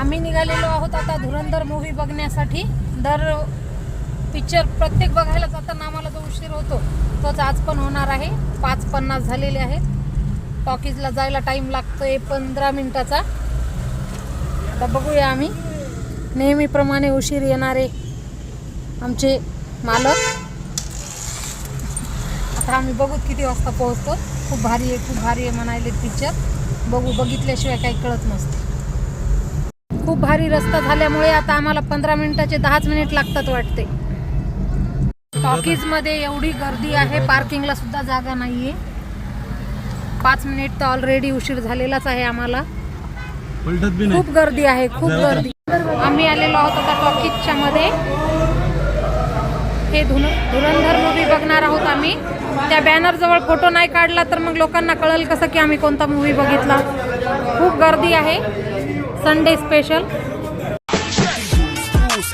आम्ही निघालेलो आहोत आता धुरंधर मूव्ही बघण्यासाठी. पिक्चर प्रत्येक बघायला जाताना आम्हाला जो उशीर होतो तोच आज पण होणार आहे. 5:50 झालेले आहेत. टॉकीजला जायला टाईम लागतोय 15 मिनिटाचा. आता बघूया आम्ही. नेहमीप्रमाणे उशीर येणारे आमचे मालक. आता आम्ही बघू किती वाजता पोहोचतो. खूप भारी आहे म्हणाले पिक्चर. बघितल्याशिवाय काही कळत नसतं. खूप भारी रस्ता झाल्यामुळे आता आम्हाला 15 मिनिटाचे 10 मिनिट लागतात वाटते. टॉकीजमध्ये एवढी गर्दी आहे, पार्किंगला सुद्धा जागा नाहीये. 5 मिनिट तर ऑलरेडी उशीर झालेलाच आहे आम्हाला. खूप गर्दी आहे, खूप गर्दी. आम्ही आलेलो आहोत आता टॉकीजच्या मध्ये. हे धुरंधर मूव्ही बघणार आहोत आम्ही. त्या बॅनर जवळ फोटो नाही काढला तर मग लोकांना कळेल कसं की आम्ही कोणता मूव्ही बघितला. खूप गर्दी आहे. Sunday special.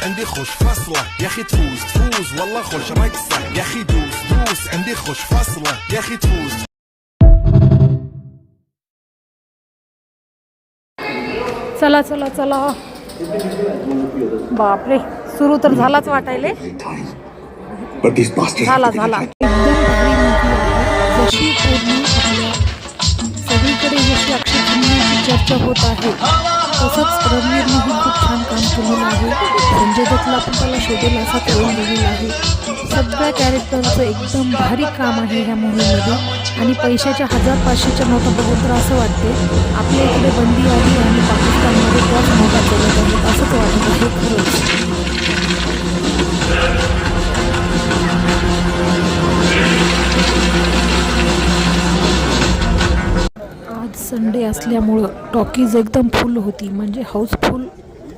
عندي خوش فاصلة يا أخي تفوز والله خوش رايك صح يا أخي دوس عندي خوش فاصلة يا أخي تفوز. चला चला चला. बापरे, सुरू तर झालाच वाटायले. झाला झाला. जशी सगळीकडे जशी अक्षय कुमारची चर्चा होत आहे तसंच रणवीरनेही खूप छान काम केलेलं आहे. संजय दत्तला पण त्याला शोधेल असा करून दिलेला आहे. सगळ्या कॅरेक्टरचं एकदम भारी काम आहे ह्या मूव्हीमध्ये. आणि पैशाच्या 1000-500च्या नोटा बघून तर असं वाटते आपल्या इकडे बंदी आली आणि पाकिस्तानमध्ये त्याच नोटा चालत आहेत असंच वाटत आहे खरंच. आज संडे असल्यामुळं टॉकीज एकदम फुल होती, म्हणजे हाऊसफुल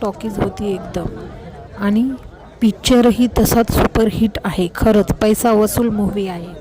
टॉकीज होती एकदम. आणि पिक्चरही तसाच सुपरहिट आहे. खरंच पैसा वसूल मूव्ही आहे.